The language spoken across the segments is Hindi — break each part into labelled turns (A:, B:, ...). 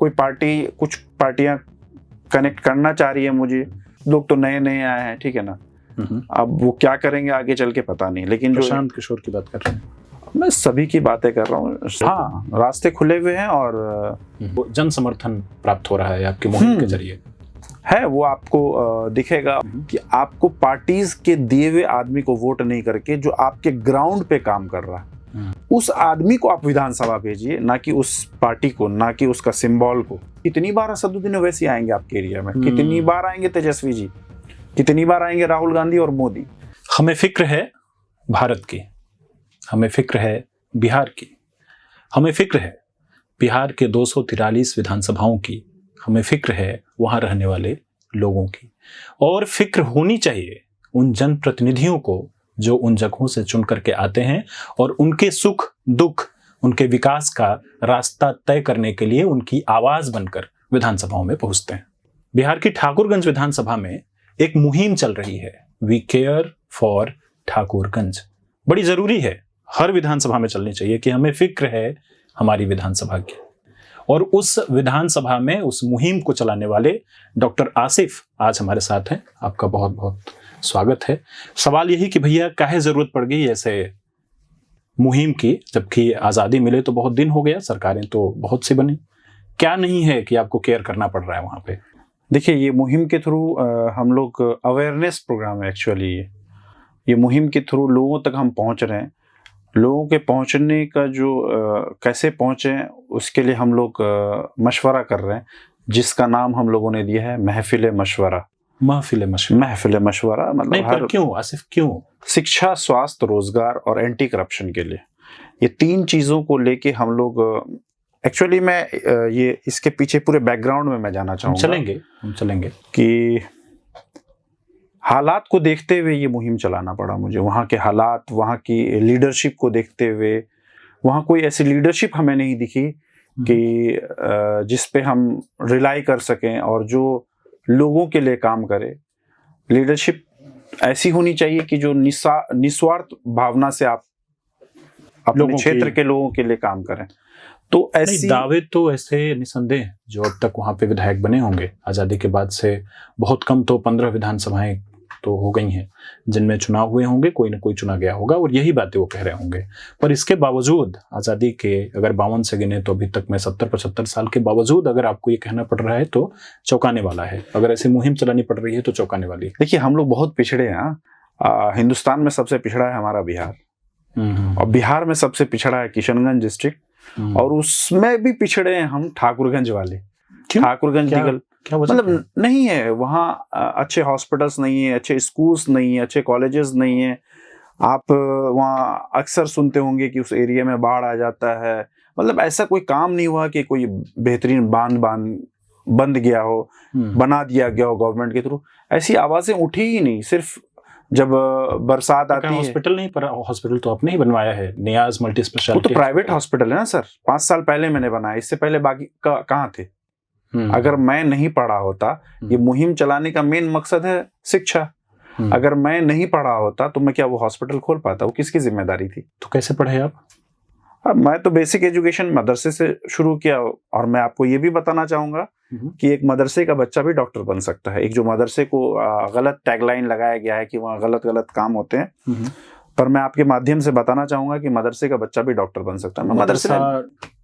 A: कोई पार्टी, कुछ पार्टियां कनेक्ट करना चाह रही है मुझे, लोग तो नए नए आए हैं, ठीक है ना, अब वो क्या करेंगे आगे चल के पता नहीं। लेकिन
B: प्रशांत किशोर की बात कर रहे हैं,
A: मैं सभी की बातें कर रहा हूँ। हाँ, रास्ते खुले हुए हैं और
B: जन समर्थन प्राप्त हो रहा है आपकी मुहिम के जरिए
A: है। वो आपको दिखेगा कि आपको पार्टीज के दिए हुए आदमी को वोट नहीं करके जो आपके ग्राउंड पे काम कर रहा है उस आदमी को आप विधानसभा भेजिए, ना कि उस पार्टी को, ना कि उसका सिंबल को। कितनी बार असदुद्दीन ओवैसी आएंगे आपके एरिया में, कितनी बार आएंगे तेजस्वी जी, कितनी बार आएंगे राहुल गांधी और मोदी।
B: हमें फिक्र है भारत की, हमें फिक्र है बिहार की, हमें फिक्र है बिहार के 243 विधानसभाओं की, हमें फिक्र है वहां रहने वाले लोगों की, और फिक्र होनी चाहिए उन जनप्रतिनिधियों को जो उन जगहों से चुन करके आते हैं और उनके सुख दुख, उनके विकास का रास्ता तय करने के लिए उनकी आवाज बनकर विधानसभाओं में पहुंचते हैं। बिहार की ठाकुरगंज विधानसभा में एक मुहिम चल रही है, वी केयर फॉर ठाकुरगंज। बड़ी जरूरी है, हर विधानसभा में चलनी चाहिए कि हमें फिक्र है हमारी विधानसभा की। और उस विधानसभा में उस मुहिम को चलाने वाले डॉक्टर आसिफ आज हमारे साथ हैं। आपका बहुत बहुत स्वागत है। सवाल यही कि भैया काहे जरूरत पड़ गई ऐसे मुहिम की, जबकि आज़ादी मिले तो बहुत दिन हो गया, सरकारें तो बहुत सी बनी, क्या नहीं है कि आपको केयर करना पड़ रहा है वहाँ पे?
A: देखिए, ये मुहिम के थ्रू हम लोग अवेयरनेस प्रोग्राम है एक्चुअली। ये मुहिम के थ्रू लोगों तक हम पहुँच रहे हैं। लोगों के पहुँचने का जो कैसे पहुँचे उसके लिए हम लोग मशवरा कर रहे हैं, जिसका नाम हम लोगों ने दिया है महफिल मशवरा।
B: महफिल
A: मशवरा मतलब
B: हर क्यों आसिफ, क्यों?
A: शिक्षा, स्वास्थ्य, रोजगार और एंटी करप्शन के लिए, ये 3 चीजों को लेके हम लोग एक्चुअली मैं ये इसके पीछे पूरे बैकग्राउंड में मैं जाना चाहूँगा।
B: हम चलेंगे
A: कि हालात को देखते हुए ये मुहिम चलाना पड़ा मुझे। वहाँ के हालात, वहाँ की लीडरशिप को देखते हुए, वहाँ कोई ऐसी लीडरशिप हमें नहीं दिखी कि जिस पे हम रिलाई कर सकें और जो लोगों के लिए काम करे। लीडरशिप ऐसी होनी चाहिए कि जो निस्वार्थ भावना से आप अपने क्षेत्र के लोगों के लिए काम करें। तो ऐसी
B: दावे तो ऐसे निसंदेह जो अब तक वहां पे विधायक बने होंगे आजादी के बाद से बहुत कम तो 15 विधानसभाएं तो हो गई हैं जिनमें चुनाव हुए होंगे, कोई ना कोई चुना गया होगा और यही बातें वो कह रहे होंगे। पर इसके बावजूद आज़ादी के अगर 52 से गिने तो अभी तक में 70-75 साल के बावजूद अगर आपको ये कहना पड़ रहा है तो चौंकाने वाला है। अगर ऐसी मुहिम चलानी पड़ रही है तो चौंकाने वाली है।
A: देखिए, हम लोग बहुत पिछड़े हैं। हिंदुस्तान में सबसे पिछड़ा है हमारा बिहार, और बिहार में सबसे पिछड़ा है किशनगंज डिस्ट्रिक्ट, और उसमें भी पिछड़े हैं हम ठाकुरगंज वाले। ठाकुरगंज
B: क्या
A: मतलब नहीं है वहाँ अच्छे हॉस्पिटल्स नहीं है, अच्छे स्कूल्स नहीं है, अच्छे कॉलेजेस नहीं है। आप वहाँ अक्सर सुनते होंगे कि उस एरिया में बाढ़ आ जाता है। मतलब ऐसा कोई काम नहीं हुआ कि कोई बेहतरीन बांध बंद गया हो, बना दिया गया हो गवर्नमेंट के थ्रू। ऐसी आवाजें उठी ही नहीं। सिर्फ जब बरसात आती है,
B: हॉस्पिटल नहीं, पर हॉस्पिटल तो आपने ही बनवाया है, नियाज मल्टी स्पेशलिटी।
A: वो तो प्राइवेट हॉस्पिटल है ना सर, 5 साल पहले मैंने बनाया, इससे पहले बाकी कहाँ थे? अगर मैं नहीं पढ़ा होता, ये मुहिम चलाने का मेन मकसद है शिक्षा। अगर मैं नहीं पढ़ा होता तो मैं क्या वो हॉस्पिटल खोल पाता? वो किसकी जिम्मेदारी थी?
B: तो कैसे पढ़े आप?
A: मैं तो बेसिक एजुकेशन मदरसे से शुरू किया, और मैं आपको ये भी बताना चाहूंगा कि एक मदरसे का बच्चा भी डॉक्टर बन सकता है। एक जो मदरसे को गलत टैगलाइन लगाया गया है कि वहाँ गलत काम होते हैं, पर मैं आपके माध्यम से बताना चाहूंगा कि मदरसे का बच्चा भी डॉक्टर बन सकता है। मदरसा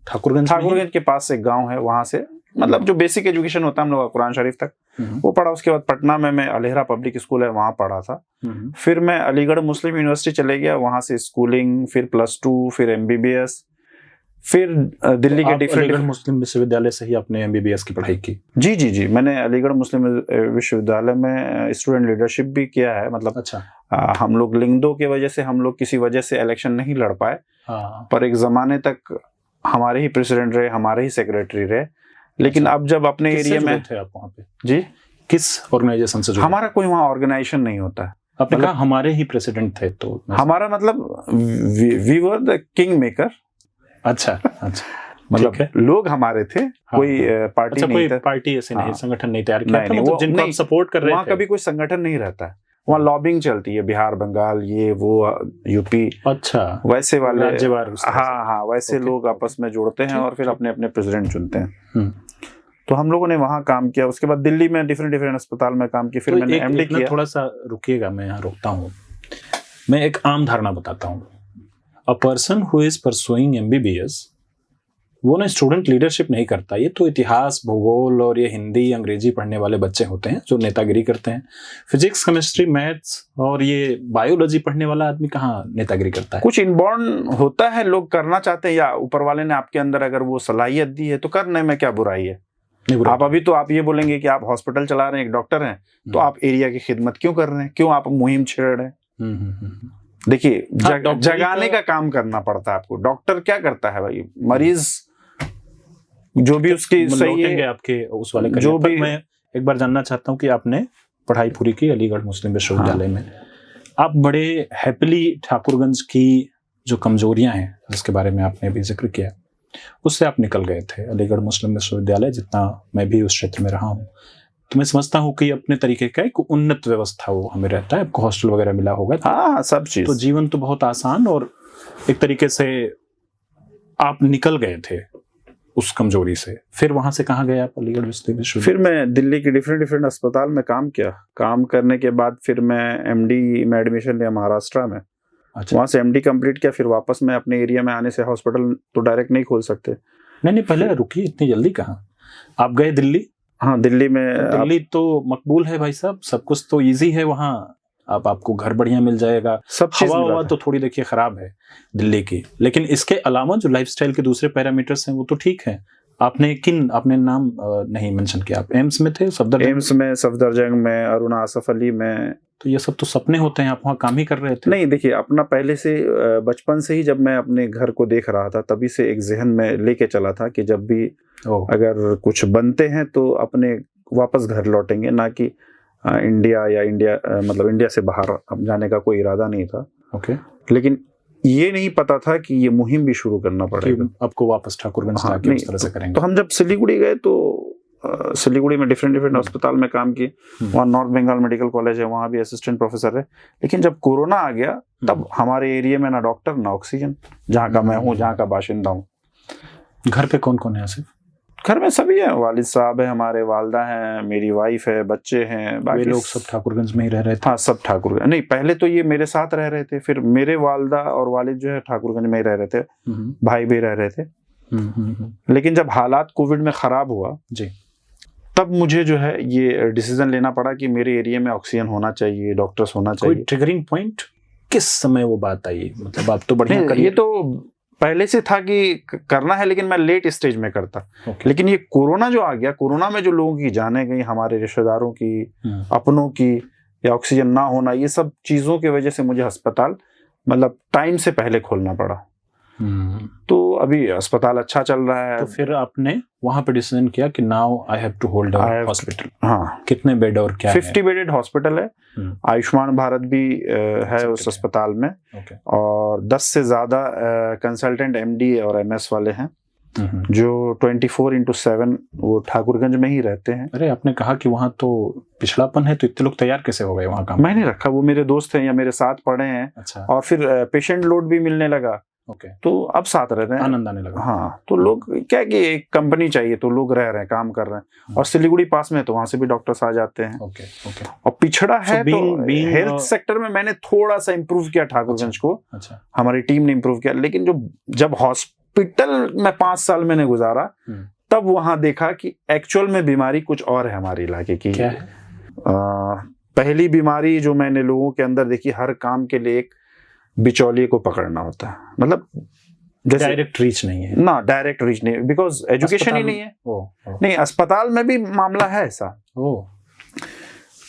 A: ठाकुरगंज के पास एक गाँव है, वहां से मतलब जो बेसिक एजुकेशन होता है हम लोग कुरान शरीफ तक वो पढ़ा। उसके बाद पटना में मैं अलेहरा पब्लिक स्कूल है वहाँ पढ़ा था। फिर मैं अलीगढ़ मुस्लिम यूनिवर्सिटी चले गया, वहाँ से स्कूलिंग, फिर +2, फिर MBBS, फिर दिल्ली के
B: अलीगढ़ मुस्लिम विश्वविद्यालय से ही आपने MBBS की पढ़ाई की?
A: जी, मैंने अलीगढ़ मुस्लिम विश्वविद्यालय में स्टूडेंट लीडरशिप भी किया है। मतलब
B: अच्छा,
A: हम लोग लिंगदो की वजह से हम लोग किसी वजह से इलेक्शन नहीं लड़ पाए, पर एक जमाने तक हमारे ही प्रेसिडेंट रहे, हमारे ही सेक्रेटरी रहे। लेकिन अब जब अपने एरिया में
B: थे आप वहाँ पे?
A: जी,
B: किस ऑर्गेनाइजेशन से जुड़े?
A: हमारा कोई वहाँ ऑर्गेनाइजेशन नहीं होता है।
B: आपने कहा हमारे ही प्रेसिडेंट थे, तो
A: हमारा मतलब we were the kingmaker.
B: अच्छा
A: मतलब लोग हमारे थे, कोई पार्टी नहीं था,
B: पार्टी ऐसे नहीं, संगठन नहीं तैयार किया था, मतलब जिनको आप सपोर्ट कर रहे थे।
A: वहाँ कभी कोई संगठन नहीं रहता है, वहाँ लॉबिंग चलती है, बिहार, बंगाल, ये वो, यूपी,
B: अच्छा
A: वैसे वाले
B: राज्यवार।
A: हाँ, वैसे लोग आपस में जुड़ते हैं और फिर अपने अपने प्रेसिडेंट चुनते हैं। तो हम लोगों ने वहाँ काम किया। उसके बाद दिल्ली में डिफरेंट अस्पताल में काम किया, फिर
B: तो
A: मैंने एमडी किया।
B: थोड़ा सा रुकिएगा, मैं यहाँ रोकता हूँ। मैं एक आम धारणा बताता हूँ। A person who is pursuing MBBS वो ना स्टूडेंट लीडरशिप नहीं करता। ये तो इतिहास, भूगोल और ये हिंदी अंग्रेजी पढ़ने वाले बच्चे होते हैं जो नेतागिरी करते हैं। फिजिक्स, केमिस्ट्री, मैथ्स और ये बायोलॉजी पढ़ने वाला आदमी कहाँ नेतागिरी करता है?
A: कुछ इनबॉर्न होता है, लोग करना चाहते हैं, या ऊपर वाले ने आपके अंदर अगर वो सलाहियत दी है तो करने में क्या बुराई है। आप अभी तो आप ये बोलेंगे कि आप हॉस्पिटल चला रहे हैं, एक डॉक्टर हैं, तो आप एरिया की खिदमत क्यों कर रहे हैं, क्यों आप मुहिम छेड़ रहे हैं? देखिए, जगाने का काम करना पड़ता है आपको। डॉक्टर क्या करता है भाई, मरीज जो भी उसकी सही है
B: आपके उस वाले जो भी। मैं एक बार जानना चाहता हूँ कि आपने पढ़ाई पूरी की अलीगढ़ मुस्लिम विश्वविद्यालय में, आप बड़े हैप्पीली ठाकुरगंज की जो कमजोरियां हैं जिसके बारे में आपने भी जिक्र किया, उससे आप निकल गए थे। अलीगढ़ मुस्लिम विश्वविद्यालय, जितना मैं भी उस क्षेत्र में रहा हूँ, तो मैं समझता हूँ कि अपने तरीके का एक उन्नत व्यवस्था वो हमें रहता है। आपको हॉस्टल वगैरह मिला होगा।
A: हाँ, सब चीज। तो
B: जीवन तो बहुत आसान, और एक तरीके से आप निकल गए थे उस कमजोरी से। फिर वहां से कहाँ गए आप? अलीगढ़ विश्वविद्यालय।
A: फिर मैं दिल्ली के डिफरेंट अस्पताल में काम किया। काम करने के बाद फिर मैं एमडी में एडमिशन लिया महाराष्ट्र में। अच्छा। वहां से एमडी कंप्लीट किया। फिर वापस मैं अपने एरिया में आने से, हॉस्पिटल तो डायरेक्ट नहीं खोल सकते।
B: नहीं, पहले रुकिए, इतनी जल्दी कहाँ आप गए? दिल्ली?
A: हाँ, दिल्ली में।
B: तो दिल्ली तो मकबूल है भाई साहब, सब कुछ तो इजी है वहाँ। आपको घर बढ़िया मिल जाएगा, सब हवा तो थोड़ी देखिए खराब है दिल्ली की, लेकिन इसके अलावा जो लाइफस्टाइल के दूसरे पैरामीटर्स हैं वो तो ठीक है। आपने नाम नहीं मेंशन किया। आप एम्स में थे?
A: एम्स में, सफदरजंग में, अरुणा आसफ अली में।
B: तो ये सब तो सपने होते हैं, आप वहाँ काम ही कर रहे थे?
A: नहीं, देखिए, अपना पहले से बचपन से ही जब मैं अपने घर को देख रहा था, तभी से एक जहन में लेके चला था कि जब भी अगर कुछ बनते हैं तो अपने वापस घर लौटेंगे, ना कि इंडिया मतलब इंडिया से बाहर अब जाने का कोई इरादा नहीं था।
B: ओके।
A: लेकिन ये नहीं पता था कि ये मुहिम भी शुरू करना पड़ेगा,
B: आपको वापस ठाकुरगंज से आके उस तरह से करेंगे।
A: तो हम जब सिलीगुड़ी गए तो सिलीगुड़ी में डिफरेंट अस्पताल में काम किए। वहाँ नॉर्थ बंगाल मेडिकल कॉलेज है, वहाँ भी असिस्टेंट प्रोफेसर है। लेकिन जब कोरोना आ गया तब हमारे एरिया में ना डॉक्टर ना ऑक्सीजन, जहाँ का मैं हूँ, जहाँ का बाशिंदा हूँ।
B: घर पे कौन कौन है? सिर्फ
A: घर में सभी है, वालिद साहब है हमारे, वालदा है, मेरी वाइफ है, बच्चे हैं, बाकी
B: लोग सब ठाकुरगंज में ही रह रहे थे?
A: हाँ, सब ठाकुरगंज। नहीं, पहले तो ये मेरे साथ रह रहे थे, फिर मेरे वालदा और वालिद जो है ठाकुरगंज में ही रह रहे थे, भाई भी रह रहे थे। लेकिन जब हालात कोविड में खराब हुआ जी, तब मुझे जो है ये डिसीजन लेना पड़ा कि मेरे एरिया में ऑक्सीजन होना चाहिए, डॉक्टर्स होना चाहिए।
B: कोई ट्रिगरिंग पॉइंट किस समय वो बात आई? मतलब आप तो बढ़िया
A: ये तो पहले से था कि करना है, लेकिन मैं लेट स्टेज में करता। लेकिन ये कोरोना जो आ गया, कोरोना में जो लोगों की जाने गई, हमारे रिश्तेदारों की, अपनों की, या ऑक्सीजन ना होना, ये सब चीजों की वजह से मुझे अस्पताल मतलब टाइम से पहले खोलना पड़ा। तो अभी अस्पताल अच्छा चल रहा है।
B: तो फिर आपने वहां पे डिसीजन किया कि now I have to hold a hospital.
A: हाँ।
B: कितने बेड और क्या
A: 50 बेडेड हॉस्पिटल है। आयुष्मान भारत भी है उस अस्पताल में, और 10 से ज्यादा कंसल्टेंट एमडी और एमएस वाले हैं जो 24/7 वो ठाकुरगंज में ही रहते हैं।
B: अरे, आपने कहा कि वहाँ तो पिछड़ापन है, तो इतने लोग तैयार कैसे हो गए वहाँ काम?
A: मैंने रखा, वो मेरे दोस्त हैं या मेरे साथ पढ़े हैं।
B: अच्छा।
A: और फिर पेशेंट लोड भी मिलने लगा।
B: ओके।
A: तो अब साथ रह रहे हैं,
B: आनंद आने लगा।
A: हाँ, तो लोग क्या कि एक कंपनी चाहिए, तो लोग रह रहे हैं, काम कर रहे हैं। और सिलीगुड़ी पास में, तो वहां से भी डॉक्टर्स आ जाते हैं।
B: ओके।
A: और पिछड़ा है तो हेल्थ सेक्टर में मैंने थोड़ा सा इम्प्रूव किया ठाकुरगंज को।
B: अच्छा।
A: हमारी टीम ने इम्प्रूव किया। लेकिन जब हॉस्पिटल में 5 साल मैंने गुजारा, तब वहां देखा कि एक्चुअल में बीमारी कुछ और है हमारे इलाके की।
B: क्या है?
A: पहली बीमारी जो मैंने लोगों के अंदर देखी, हर काम के लिए एक बिचौलिए को पकड़ना होता है। मतलब जैसे
B: डायरेक्ट रीच नहीं है
A: ना, डायरेक्ट रीच नहीं, बिकॉज एजुकेशन ही नहीं है। नहीं, अस्पताल में भी मामला है ऐसा।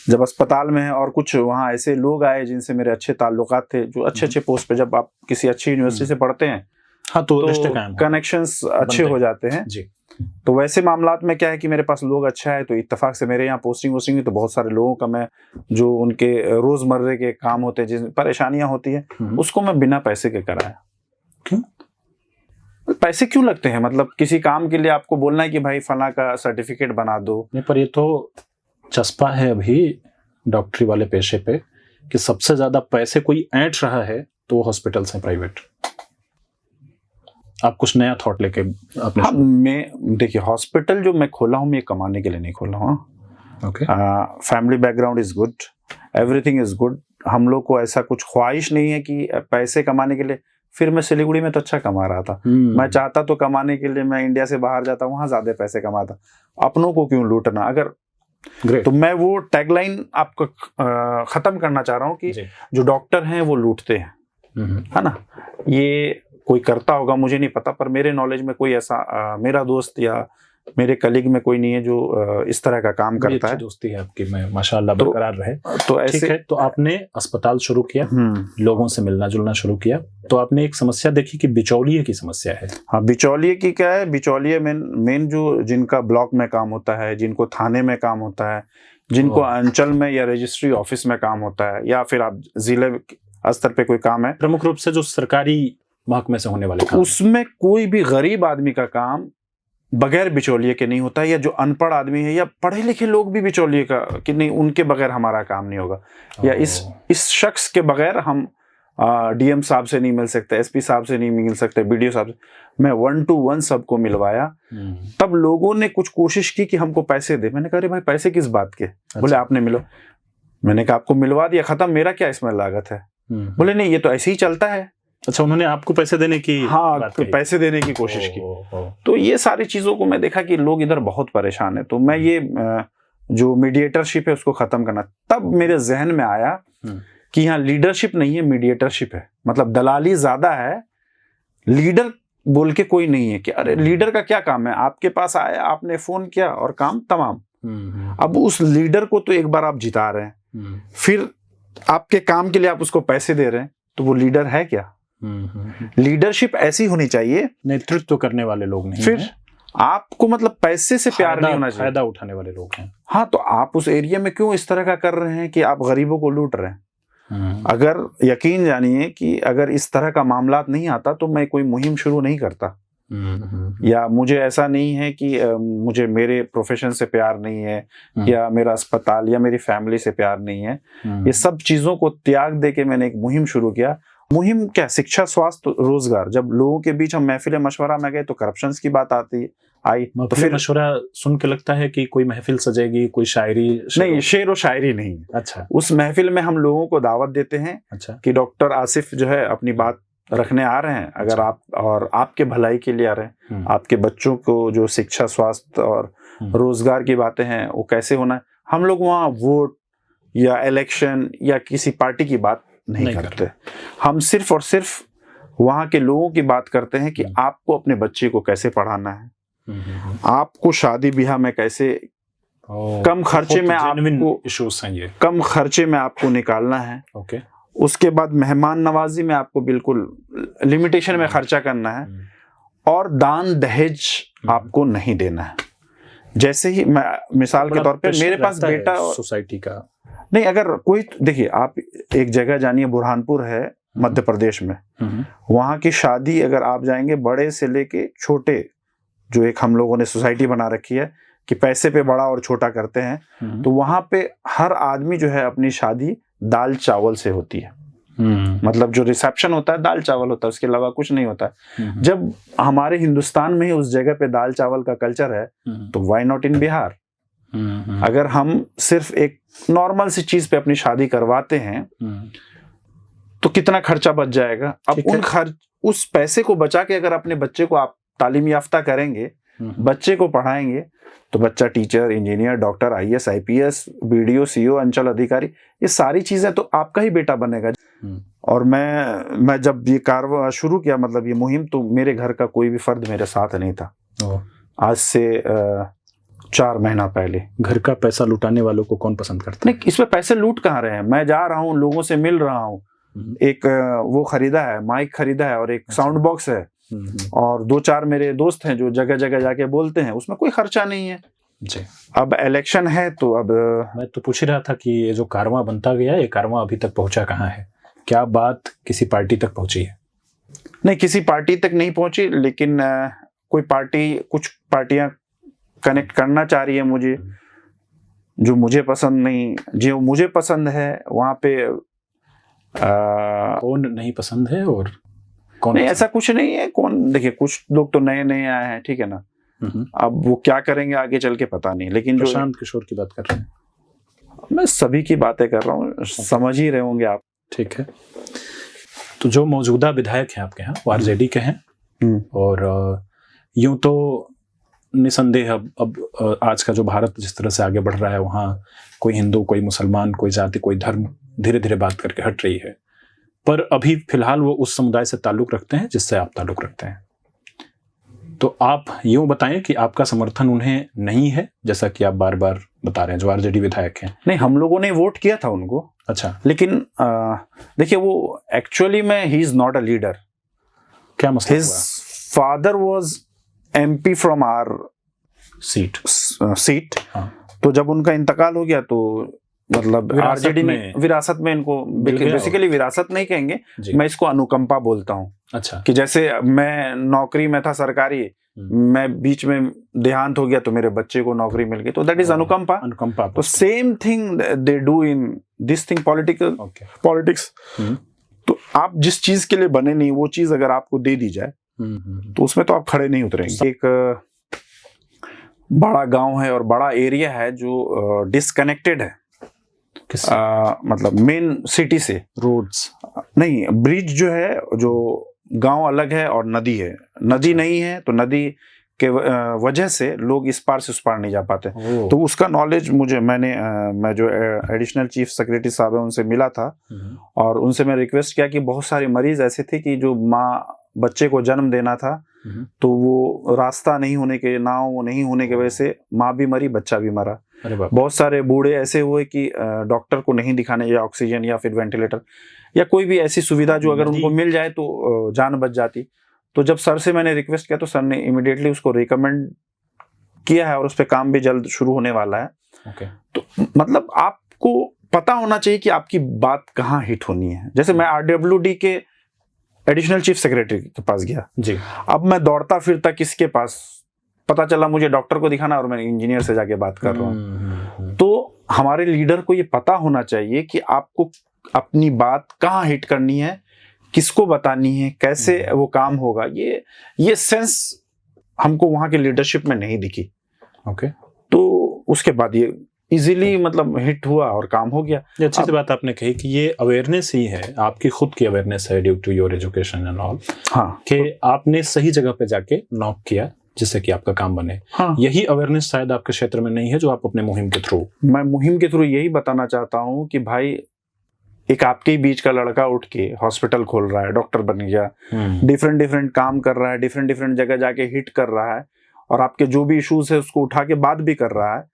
A: जब अस्पताल में है और कुछ वहाँ ऐसे लोग आए जिनसे मेरे अच्छे ताल्लुकात थे, जो अच्छे पोस्ट पे, जब आप किसी अच्छी यूनिवर्सिटी से पढ़ते हैं,
B: हाँ, तो
A: कनेक्शंस अच्छे हो जाते हैं जी। तो वैसे मामलात में क्या है कि मेरे पास लोग अच्छा है, तो इत्तेफाक से मेरे यहाँ पोस्टिंग हुई, तो बहुत सारे लोगों का मैं जो उनके रोजमर्रे के काम होते हैं, जिन परेशानियां होती है, उसको मैं बिना पैसे के कराया।
B: क्यों?
A: पैसे क्यों लगते हैं? मतलब किसी काम के लिए आपको बोलना है कि भाई फला का सर्टिफिकेट बना दो।
B: नहीं, पर ये तो चस्पा है अभी डॉक्टरी वाले पेशे पे कि सबसे ज्यादा पैसे कोई ऐंठ रहा है तो वो हॉस्पिटल्स हैं प्राइवेट। आप कुछ नया थॉट लेके आपने
A: हाँ, मैं देखिए हॉस्पिटल जो मैं खोला हूँ मैं कमाने के लिए नहीं खोला हूँ।
B: Okay
A: family background is good, everything is good. हम लोग को ऐसा कुछ ख्वाहिश नहीं है कि पैसे कमाने के लिए। फिर मैं सिलीगुड़ी में तो अच्छा कमा रहा था, मैं चाहता तो कमाने के लिए मैं इंडिया से बाहर जाता, वहां ज्यादा पैसे कमाता। अपनों को क्यों लूटना? अगर
B: ग्रेट।
A: तो मैं वो टैगलाइन आपको खत्म करना चाह रहा हूँ कि जो डॉक्टर हैं वो लूटते हैं, है ना। ये कोई करता होगा मुझे नहीं पता, पर मेरे नॉलेज में कोई ऐसा मेरा दोस्त या मेरे कलीग में कोई नहीं है जो इस तरह का काम करता है।
B: दोस्ती है आपकी, मैं माशाल्लाह बरकरार रहे।
A: तो ऐसे
B: ठीक है, तो आपने अस्पताल शुरू किया, लोगों से मिलना जुलना शुरू किया, तो आपने एक समस्या देखी कि बिचौलिए की समस्या है।
A: हाँ, बिचौलिए की क्या है? बिचौलिए मेन जो जिनका ब्लॉक में काम होता है, जिनको थाने में काम होता है, जिनको अंचल में या रजिस्ट्री ऑफिस में काम होता है, या फिर आप जिले स्तर पे कोई काम है,
B: प्रमुख रूप से जो सरकारी महकमे से होने वाले काम,
A: उसमें कोई भी गरीब आदमी का काम बगैर बिचौलिए के नहीं होता है। या जो अनपढ़ आदमी है या पढ़े लिखे लोग भी बिचौलिए का कि नहीं, उनके बगैर हमारा काम नहीं होगा, या इस शख्स के बगैर हम डीएम साहब से नहीं मिल सकते, एसपी साहब से नहीं मिल सकते, बीडीओ साहब से। मैं 1 to 1 सबको मिलवाया। तब लोगों ने कुछ कोशिश की कि हमको पैसे दे। मैंने कहा अरे भाई पैसे किस बात के? बोले आपने मिलो। मैंने कहा आपको मिलवा दिया, खत्म, मेरा क्या इसमें लागत है? बोले नहीं, ये तो ऐसे ही चलता है।
B: अच्छा, उन्होंने आपको पैसे देने की,
A: हाँ, पैसे देने की कोशिश की। तो ये सारी चीजों को मैं देखा कि लोग इधर बहुत परेशान है। तो मैं ये जो मीडिएटरशिप है उसको खत्म करना। तब मेरे जहन में आया कि यहाँ लीडरशिप नहीं है, मीडिएटरशिप है। मतलब दलाली ज्यादा है, लीडर बोल के कोई नहीं है। कि अरे लीडर का क्या काम है? आपके पास आया, आपने फोन किया और काम तमाम। अब उस लीडर को तो एक बार आप जिता रहे हैं, फिर आपके काम के लिए आप उसको पैसे दे रहे हैं, तो वो लीडर है क्या? लीडरशिप ऐसी होनी चाहिए,
B: नेतृत्व करने वाले लोग नहीं,
A: फिर आपको मतलब पैसे से प्यार नहीं होना चाहिए,
B: फायदा उठाने वाले लोग हैं।
A: हाँ, तो आप उस एरिया में क्यों इस तरह का कर रहे हैं कि आप गरीबों को लूट रहे हैं? अगर यकीन जानिए कि अगर इस तरह का मामला नहीं आता तो मैं कोई मुहिम शुरू नहीं करता। या मुझे ऐसा नहीं है कि मुझे मेरे प्रोफेशन से प्यार नहीं है, या मेरा अस्पताल या मेरी फैमिली से प्यार नहीं है। ये सब चीजों को त्याग दे के मैंने एक मुहिम शुरू किया। मुहिम क्या? शिक्षा, स्वास्थ्य, रोजगार। जब लोगों के बीच हम महफिल मशवरा में गए तो करप्शन की बात आई। तो फिर
B: मशवरा सुन के लगता है कि कोई महफिल सजेगी, कोई शायरी
A: नहीं, शेर व शायरी नहीं।
B: अच्छा,
A: उस महफिल में हम लोगों को दावत देते हैं।
B: अच्छा, कि
A: डॉक्टर आसिफ जो है अपनी बात रखने आ रहे हैं। अगर आप और आपके भलाई के लिए आ रहे हैं, आपके बच्चों को जो शिक्षा, स्वास्थ्य और रोजगार की बातें हैं वो कैसे होना है, हम लोग वहाँ वोट या इलेक्शन या किसी पार्टी की बात नहीं करते। हम सिर्फ और सिर्फ वहाँ के लोगों की बात करते हैं कि आपको अपने बच्चे को कैसे पढ़ाना है, आपको शादी ब्याह में कैसे कम खर्चे में आपको
B: इश्यूज हैं, ये
A: कम खर्चे में आपको निकालना है।
B: ओके।
A: उसके बाद मेहमान नवाजी में आपको बिल्कुल लिमिटेशन में खर्चा करना है, और दान दहेज आपको नहीं देना है। जैसे ही मैं मिसाल के तौर पे मेरे पास बेटा
B: सोसाइटी का
A: नहीं, अगर कोई देखिए आप एक जगह जानिए, बुरहानपुर है मध्य प्रदेश में, वहां की शादी अगर आप जाएंगे, बड़े से लेके छोटे, जो एक हम लोगों ने सोसाइटी बना रखी है कि पैसे पे बड़ा और छोटा करते हैं, तो वहां पे हर आदमी जो है अपनी शादी दाल चावल से होती है। मतलब जो रिसेप्शन होता है दाल चावल होता है, उसके अलावा कुछ नहीं होता है। जब हमारे हिंदुस्तान में ही उस जगह पे दाल चावल का कल्चर है, तो व्हाई नॉट इन बिहार? अगर हम सिर्फ एक नॉर्मल सी चीज पे अपनी शादी करवाते हैं तो कितना खर्चा बच जाएगा। अब उस पैसे को बचा के अगर अपने बच्चे को आप तालीम याफ्ता करेंगे, बच्चे को पढ़ाएंगे, तो बच्चा teacher, engineer, doctor, IAS, IPS, BDO, CO, अंचल अधिकारी, ये सारी चीजें तो आपका ही बेटा बनेगा। और मैं जब ये कार्य शुरू किया, मतलब ये मुहिम, तो मेरे घर का कोई भी फर्द मेरे साथ नहीं था। आज से 4 महीना पहले।
B: घर का पैसा लुटाने वालों को कौन पसंद करता है?
A: नहीं, इसमें पैसे लूट कहाँ रहे हैं। मैं जा रहा हूँ, लोगों से मिल रहा हूँ, एक वो खरीदा है, माइक खरीदा है, और एक साउंड बॉक्स है, और 2-4 मेरे दोस्त हैं जो जगह जगह जाके बोलते हैं, उसमें कोई खर्चा नहीं है
B: जी।
A: अब इलेक्शन है तो अब
B: मैं तो पूछ ही रहा था कि ये जो कारवां बनता गया, ये कारवां अभी तक पहुंचा कहाँ है? क्या बात किसी पार्टी तक पहुंची है?
A: नहीं, किसी पार्टी तक नहीं पहुंची, लेकिन कोई पार्टी, कुछ पार्टियां कनेक्ट करना चाह रही है मुझे, जो मुझे पसंद नहीं। जो मुझे पसंद है वहां पे
B: कौन नहीं पसंद है? और कौन?
A: नहीं, ऐसा कुछ नहीं है। कौन, देखिए कुछ लोग तो नए नए आए हैं, ठीक है ना, अब वो क्या करेंगे आगे चल के पता नहीं, लेकिन जो
B: प्रशांत किशोर की बात कर रहे हैं,
A: मैं सभी की बातें कर रहा हूँ, समझ ही रहे होंगे आप।
B: ठीक है। तो जो मौजूदा विधायक हैं आपके यहाँ वो आरजेडी के हैं, और यूं तो निसंदेह अब आज का जो भारत जिस तरह से आगे बढ़ रहा है, वहाँ कोई हिंदू, कोई मुसलमान, कोई जाति, कोई धर्म धीरे धीरे बात करके हट रही है, पर अभी फिलहाल वो उस समुदाय से ताल्लुक रखते हैं जिससे आप ताल्लुक रखते हैं। तो आप यूं बताएं कि आपका समर्थन उन्हें नहीं है, जैसा कि आप बार बार बता रहे हैं, जो आरजेडी विधायक हैं।
A: नहीं, हम लोगों ने वोट किया था उनको।
B: अच्छा,
A: लेकिन देखिए वो एक्चुअली में ही इज नॉट अ लीडर।
B: क्या मसला
A: हिज
B: हुआ?
A: Father was MP from our seat. तो जब उनका इंतकाल हो गया तो मतलब आरजेडी ने विरासत में इनको, बेसिकली विरासत नहीं कहेंगे, मैं इसको अनुकंपा बोलता हूँ।
B: अच्छा,
A: कि जैसे मैं नौकरी में था सरकारी, मैं बीच में देहांत हो गया तो मेरे बच्चे को नौकरी मिल गई, तो दैट इज अनुकंपा।
B: अनुकंपा।
A: तो same thing they do in this thing, politics. तो आप जिस चीज के लिए बने नहीं, वो चीज अगर आपको दे दी जाए तो उसमें तो आप खड़े नहीं उतरेंगे। एक बड़ा गांव है और बड़ा एरिया है जो डिस्कनेक्टेड है, मतलब मेन सिटी से।
B: रोड्स
A: नहीं, ब्रिज जो है, जो गांव अलग है और नदी है। नदी नहीं है तो नदी के वजह से लोग इस पार से उस पार नहीं जा पाते। तो उसका नॉलेज मैं जो एडिशनल चीफ सेक्रेटरी साहब है उनसे मिला था, और उनसे मैं रिक्वेस्ट किया कि बहुत सारे मरीज ऐसे थे कि जो माँ बच्चे को जन्म देना था तो वो रास्ता नहीं होने के, नाव नहीं होने की वजह से माँ भी मरी, बच्चा भी मरा। बहुत सारे बूढ़े ऐसे हुए कि डॉक्टर को नहीं दिखाने, या ऑक्सीजन या फिर वेंटिलेटर या कोई भी ऐसी सुविधा जो अगर उनको मिल जाए तो जान बच जाती। तो जब सर से मैंने रिक्वेस्ट किया तो सर ने इमीडिएटली उसको रिकमेंड किया है और उस पर काम भी जल्द शुरू होने वाला है। तो मतलब आपको पता होना चाहिए कि आपकी बात कहाँ हिट होनी है। जैसे मैं आरडब्ल्यूडी के एडिशनल चीफ सेक्रेटरी के पास गया
B: जी,
A: अब मैं दौड़ता फिरता किसके पास, पता चला मुझे डॉक्टर को दिखाना और मैं इंजीनियर से जाके बात कर रहा हूँ। तो हमारे लीडर को ये पता होना चाहिए कि आपको अपनी बात कहाँ हिट करनी है, किसको बतानी है, कैसे वो काम होगा। ये सेंस हमको वहां के लीडरशिप में नहीं दिखी। तो उसके बाद ये इजीली मतलब हिट हुआ और काम हो गया।
B: ये अच्छी सी बात आपने कही कि ये अवेयरनेस ही है, आपकी खुद की अवेयरनेस है due to your education and all.
A: हाँ,
B: कि आपने सही जगह पे जाके नॉक किया जिससे कि आपका काम बने।
A: हाँ,
B: यही अवेयरनेस शायद आपके क्षेत्र में नहीं है, जो आप अपने मुहिम के थ्रू।
A: मैं मुहिम के थ्रू यही बताना चाहता हूँ कि भाई एक आपके बीच का लड़का उठ के हॉस्पिटल खोल रहा है, डॉक्टर बन गया, डिफरेंट काम कर रहा है, डिफरेंट जगह जाके हिट कर रहा है, और आपके जो भी इश्यूज है उसको उठा के बात भी कर रहा है,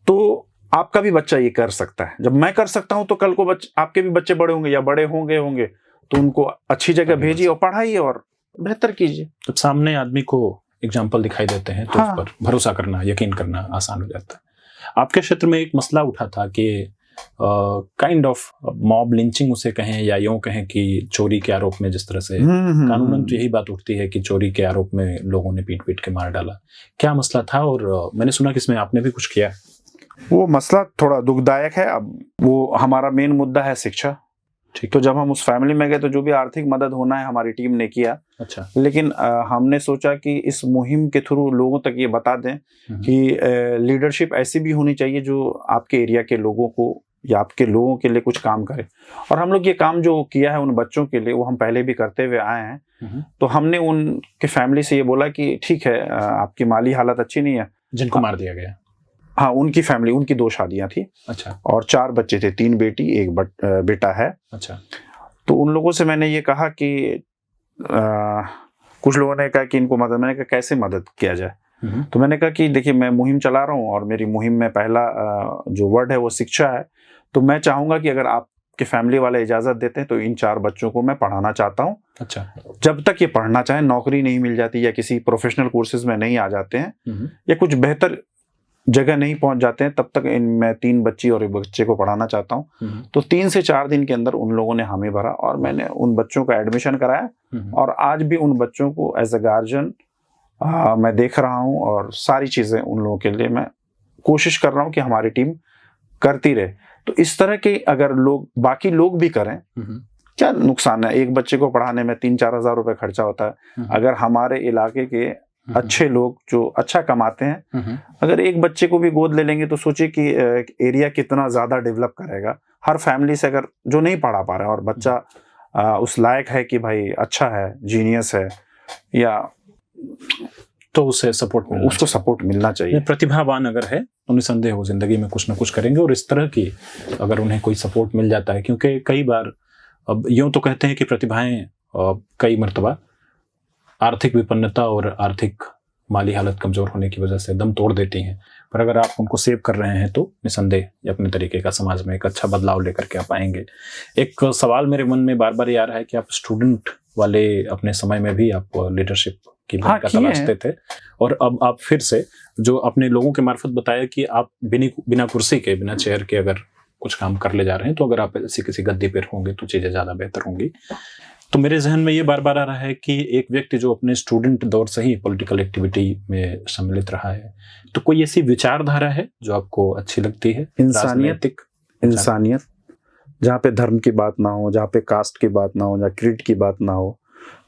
A: तो आपका भी बच्चा ये कर सकता है। जब मैं कर सकता हूं तो कल को आपके भी बच्चे बड़े होंगे या बड़े होंगे तो उनको अच्छी जगह भेजिए और पढ़ाइए और बेहतर कीजिए।
B: जब सामने आदमी को एग्जाम्पल दिखाई देते हैं तो
A: हाँ,
B: उस पर भरोसा करना, यकीन करना आसान हो जाता है। आपके क्षेत्र में एक मसला उठा था कि काइंड ऑफ मॉब लिंचिंग उसे कहें या यूं कहें कि चोरी के आरोप में, जिस तरह से कानूनन तो यही बात उठती है कि चोरी के आरोप में लोगों ने पीट के मार डाला। क्या मसला था? और मैंने सुना कि इसमें आपने भी कुछ किया।
A: वो मसला थोड़ा दुखदायक है। अब वो हमारा मेन मुद्दा है शिक्षा।
B: ठीक।
A: तो जब हम उस फैमिली में गए तो जो भी आर्थिक मदद होना है हमारी टीम ने किया।
B: अच्छा।
A: लेकिन हमने सोचा कि इस मुहिम के थ्रू लोगों तक ये बता दें कि लीडरशिप ऐसी भी होनी चाहिए जो आपके एरिया के लोगों को या आपके लोगों के लिए कुछ काम करे। और हम लोग ये काम जो किया है उन बच्चों के लिए, वो हम पहले भी करते हुए आए हैं। तो हमने उनके फैमिली से ये बोला कि ठीक है, आपकी माली हालत अच्छी नहीं है।
B: जिनको मार दिया गया?
A: हाँ, उनकी फैमिली, उनकी 2 शादियां थी।
B: अच्छा।
A: और 4 बच्चे थे, 3 बेटी 1 बेटा है।
B: अच्छा।
A: तो उन लोगों से मैंने ये कहा कि कुछ लोगों ने कहा कि इनको मदद, मैंने कहा कैसे मदद किया जाए। तो मैंने कहा कि देखिए मैं मुहिम चला रहा हूँ और मेरी मुहिम में पहला जो वर्ड है वो शिक्षा है। तो मैं चाहूंगा कि अगर आपके फैमिली वाले इजाजत देते हैं तो इन 4 बच्चों को मैं पढ़ाना चाहता हूँ।
B: अच्छा। जब
A: तक ये पढ़ना चाहें, नौकरी नहीं मिल जाती या किसी प्रोफेशनल कोर्सेज में नहीं आ जाते हैं या कुछ बेहतर जगह नहीं पहुंच जाते हैं, तब तक मैं 3 बच्ची और 1 बच्चे को पढ़ाना चाहता हूं। तो 3 से 4 दिन के अंदर उन लोगों ने हामी भरा और मैंने उन बच्चों का एडमिशन कराया। और आज भी उन बच्चों को एज अ गार्जियन मैं देख रहा हूं और सारी चीजें उन लोगों के लिए मैं कोशिश कर रहा हूं कि हमारी टीम करती रहे। तो इस तरह के अगर बाकी लोग भी करें क्या नुकसान है? एक बच्चे को पढ़ाने में 3-4 हज़ार रुपए खर्चा होता है। अगर हमारे इलाके के अच्छे लोग जो अच्छा कमाते हैं, अगर एक बच्चे को भी गोद ले लेंगे तो सोचिए कि एरिया कितना ज्यादा डेवलप करेगा। हर फैमिली से अगर जो नहीं पढ़ा पा रहा है और बच्चा उस लायक है कि भाई अच्छा है, जीनियस है, या
B: तो उसे सपोर्ट मिलना
A: उसको सपोर्ट मिलना चाहिए।
B: प्रतिभावान अगर है तो निसंदेह वो जिंदगी में कुछ ना कुछ करेंगे, और इस तरह की अगर उन्हें कोई सपोर्ट मिल जाता है, क्योंकि कई बार अब यूं तो कहते हैं कि प्रतिभाएं कई मर्तबा आर्थिक विपन्नता और आर्थिक माली हालत कमजोर होने की वजह से दम तोड़ देती हैं, पर अगर आप उनको सेव कर रहे हैं तो निसंदेह अपने तरीके का समाज में एक अच्छा बदलाव लेकर के आप आएंगे। एक सवाल मेरे मन में बार बार ये आ रहा है कि आप स्टूडेंट वाले अपने समय में भी आप लीडरशिप की भूमिका तलाशते थे, और अब आप फिर से जो अपने लोगों के मार्फत बताया कि आप बिना कुर्सी के, बिना चेयर के अगर कुछ काम कर ले जा रहे हैं, तो अगर आप ऐसी किसी गद्दी पर होंगे तो चीजें ज्यादा बेहतर होंगी। तो मेरे जहन में ये बार बार आ रहा है कि एक व्यक्ति जो अपने स्टूडेंट दौर से ही पॉलिटिकल एक्टिविटी में सम्मिलित रहा है, तो कोई ऐसी विचारधारा है जो आपको अच्छी लगती है?
A: इंसानियत, जहाँ पे धर्म की बात ना हो, जहाँ पे कास्ट की बात ना हो, जहाँ क्रीड की बात ना हो।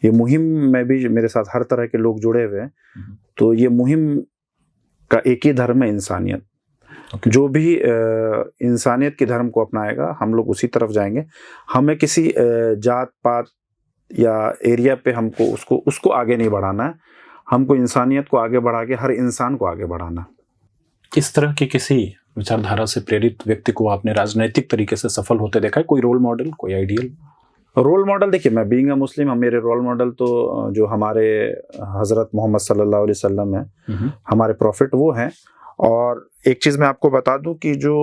A: ये मुहिम में भी मेरे साथ हर तरह के लोग जुड़े हुए हैं, तो ये मुहिम का एक ही धर्म है, इंसानियत। जो भी इंसानियत के धर्म को अपनाएगा, हम लोग उसी तरफ जाएंगे। हमें किसी जात पात या एरिया पे हमको उसको आगे नहीं बढ़ाना है, हमको इंसानियत को आगे बढ़ा के हर इंसान को आगे बढ़ाना।
B: किस तरह की किसी विचारधारा से प्रेरित व्यक्ति को आपने राजनीतिक तरीके से सफल होते देखा है? कोई रोल मॉडल, कोई आइडियल?
A: रोल मॉडल देखिए, मैं बीइंग अ मुस्लिम, मेरे रोल मॉडल तो जो हमारे हजरत मोहम्मद सल्लल्लाहु अलैहि वसल्लम है, हमारे प्रॉफिट वो हैं। और एक चीज मैं आपको बता दूं कि जो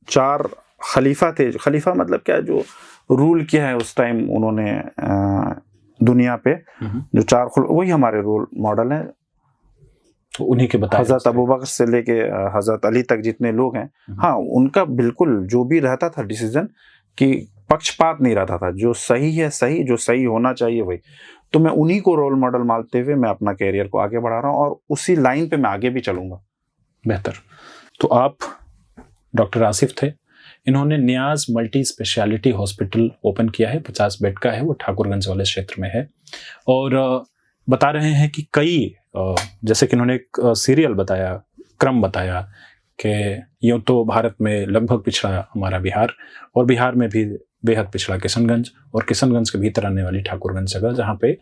A: 4 खलीफा थे, खलीफा मतलब क्या, जो रूल किया है उस टाइम उन्होंने दुनिया पे, जो 4 वही हमारे रोल मॉडल हैं।
B: तो उन्हीं के बताए
A: हजरत अबू बकर से लेके हजरत अली तक जितने लोग हैं, हाँ, उनका बिल्कुल जो भी रहता था डिसीजन कि पक्षपात नहीं रहता था, जो सही है सही, जो सही होना चाहिए वही। तो मैं उन्हीं को रोल मॉडल मानते हुए मैं अपना कैरियर को आगे बढ़ा रहा हूँ, और उसी लाइन पे मैं आगे भी चलूंगा।
B: बेहतर। तो आप डॉक्टर आसिफ थे, इन्होंने न्याज मल्टी स्पेशलिटी हॉस्पिटल ओपन किया है, 50 बेड का है, वो ठाकुरगंज वाले क्षेत्र में है। और बता रहे हैं कि कई, जैसे कि इन्होंने एक सीरियल बताया, क्रम बताया कि यूँ तो भारत में लगभग पिछड़ा हमारा बिहार, और बिहार में भी बेहद पिछड़ा किशनगंज, और किशनगंज के भीतर आने वाली ठाकुरगंज जगह, जहाँ पे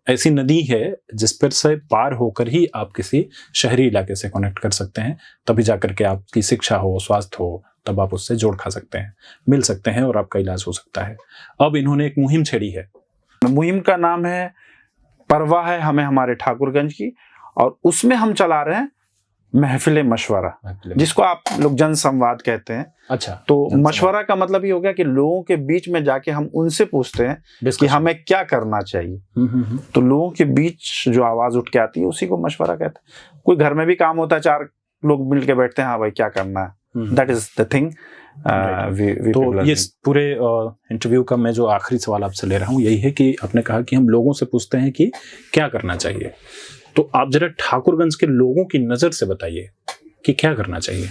B: ऐसी नदी है जिस पर से पार होकर ही आप किसी शहरी इलाके से कनेक्ट कर सकते हैं, तभी जाकर के आपकी शिक्षा हो, स्वास्थ्य हो, तब आप उससे जोड़ खा सकते हैं, मिल सकते हैं, और आपका इलाज हो सकता है। अब इन्होंने एक मुहिम छेड़ी है,
A: मुहिम का नाम है परवाह है हमें हमारे ठाकुरगंज की, और उसमें हम चला रहे हैं महफिल मशवरा, जिसको आप लोग जन संवाद कहते हैं।
B: अच्छा,
A: तो मशवरा का मतलब ये हो गया कि लोगों के बीच में जाके हम उनसे पूछते हैं कि हमें क्या करना चाहिए। तो लोगों के बीच जो आवाज उठ के आती है उसी को मशवरा कहते हैं। कोई घर में भी काम होता है, 4 लोग मिल के बैठते हैं, हाँ भाई क्या करना है, दैट इज द थिंग।
B: तो ये पूरे इंटरव्यू का मैं जो आखिरी सवाल आपसे ले रहा हूँ यही है कि आपने कहा कि हम लोगों से पूछते हैं कि क्या करना चाहिए, तो आप जरा ठाकुरगंज के लोगों की नजर से बताइए कि क्या करना चाहिए।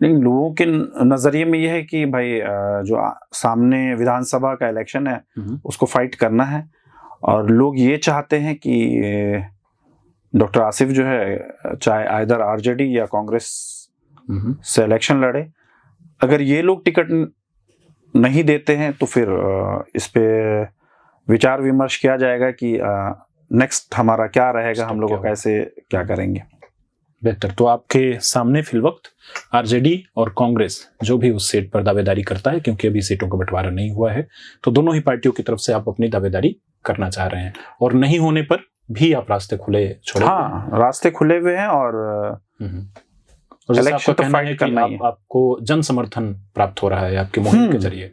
A: नहीं, लोगों के नजरिए में यह है कि भाई जो सामने विधानसभा का इलेक्शन है उसको फाइट करना है, और लोग ये चाहते हैं कि डॉक्टर आसिफ जो है चाहे आइदर आरजेडी या कांग्रेस से इलेक्शन लड़े। अगर ये लोग टिकट नहीं देते हैं तो फिर इस पे विचार विमर्श किया जाएगा कि नेक्स्ट हमारा क्या रहेगा, हम लोग को कैसे क्या करेंगे।
B: बेहतर। तो आपके सामने फिलवक्त आरजेडी और कांग्रेस जो भी उस सीट पर दावेदारी करता है, क्योंकि अभी सीटों का बंटवारा नहीं हुआ है, तो दोनों ही पार्टियों की तरफ से आप अपनी दावेदारी करना चाह रहे हैं, और नहीं होने पर भी आप रास्ते खुले छोड़े?
A: हाँ, रास्ते खुले हुए हैं, और
B: आपका कहना है कि आपको जन समर्थन प्राप्त हो रहा है आपकी मुहिम के जरिए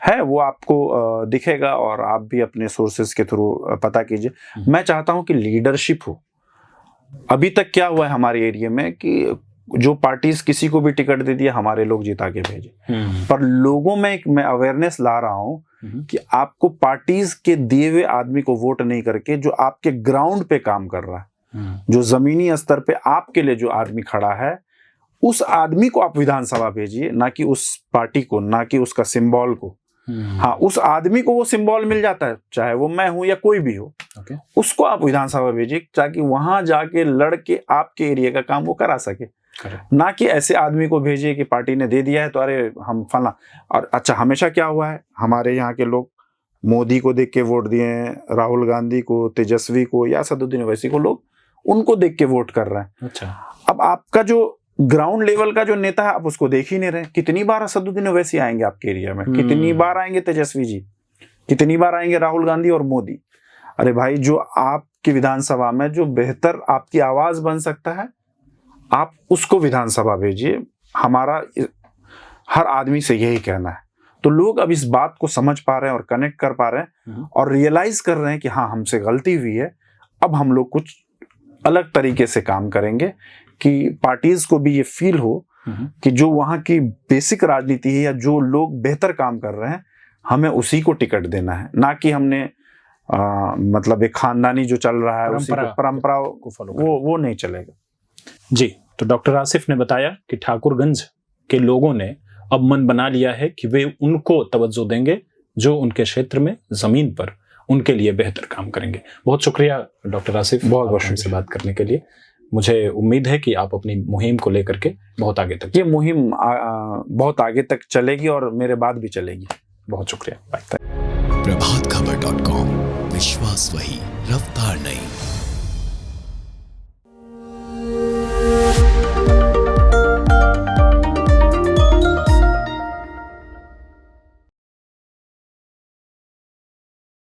A: है, वो आपको दिखेगा, और आप भी अपने सोर्सेज के थ्रू पता कीजिए। मैं चाहता हूं कि लीडरशिप हो। अभी तक क्या हुआ है हमारे एरिया में कि जो पार्टीज किसी को भी टिकट दे दिया, हमारे लोग जिता के भेजे, पर लोगों में मैं अवेयरनेस ला रहा हूं कि आपको पार्टीज के दिए हुए आदमी को वोट नहीं करके, जो आपके ग्राउंड पे काम कर रहा है, जो जमीनी स्तर पे आपके लिए जो आदमी खड़ा है, उस आदमी को आप विधानसभा भेजिए, ना कि उस पार्टी को, ना कि उसका सिंबल को। हाँ, उस आदमी को वो सिंबल मिल जाता है, चाहे वो मैं हूं या कोई भी हो, उसको आप विधानसभा भेजिए ताकि वहां जाके लड़ के आपके एरिया का काम वो करा सके। ना कि ऐसे आदमी को भेजिए कि पार्टी ने दे दिया है तो अरे हम फला। और अच्छा, हमेशा क्या हुआ है, हमारे यहाँ के लोग मोदी को देख के वोट दिए हैं, राहुल गांधी को, तेजस्वी को या असदुद्दीन ओवैसी को, लोग उनको देख के वोट कर रहे हैं।
B: अच्छा,
A: अब आपका जो ग्राउंड लेवल का जो नेता है आप उसको देख ही नहीं रहे। कितनी बार असदुद्दीन ओवैसी आएंगे आपके एरिया में, कितनी बार आएंगे तेजस्वी जी, कितनी बार आएंगे राहुल गांधी और मोदी। अरे भाई, जो आपकी विधानसभा में जो बेहतर आपकी आवाज बन सकता है, आप उसको विधानसभा भेजिए। हमारा हर आदमी से यही कहना है। तो लोग अब इस बात को समझ पा रहे हैं और कनेक्ट कर पा रहे हैं और रियलाइज कर रहे हैं कि हाँ, हमसे गलती हुई है। अब हम लोग कुछ अलग तरीके से काम करेंगे कि पार्टीज को भी ये फील हो कि जो वहाँ की बेसिक राजनीति है या जो लोग बेहतर काम कर रहे हैं, हमें उसी को टिकट देना है, ना कि हमने मतलब एक खानदानी जो चल रहा है उसी परंपरा को फॉलो, वो नहीं चलेगा।
B: जी, तो डॉक्टर आसिफ ने बताया कि ठाकुरगंज के लोगों ने अब मन बना लिया है कि वे उनको तवज्जो देंगे जो उनके क्षेत्र में जमीन पर उनके लिए बेहतर काम करेंगे। बहुत शुक्रिया डॉक्टर आसिफ, बहुत बहुत शुक्रिया से बात करने के लिए। मुझे उम्मीद है कि आप अपनी मुहिम को लेकर के बहुत आगे तक,
A: ये मुहिम बहुत आगे तक चलेगी और मेरे बाद भी चलेगी।
B: बहुत शुक्रिया।
C: प्रभातखबर.com, विश्वास वही, रफ्तार नहीं।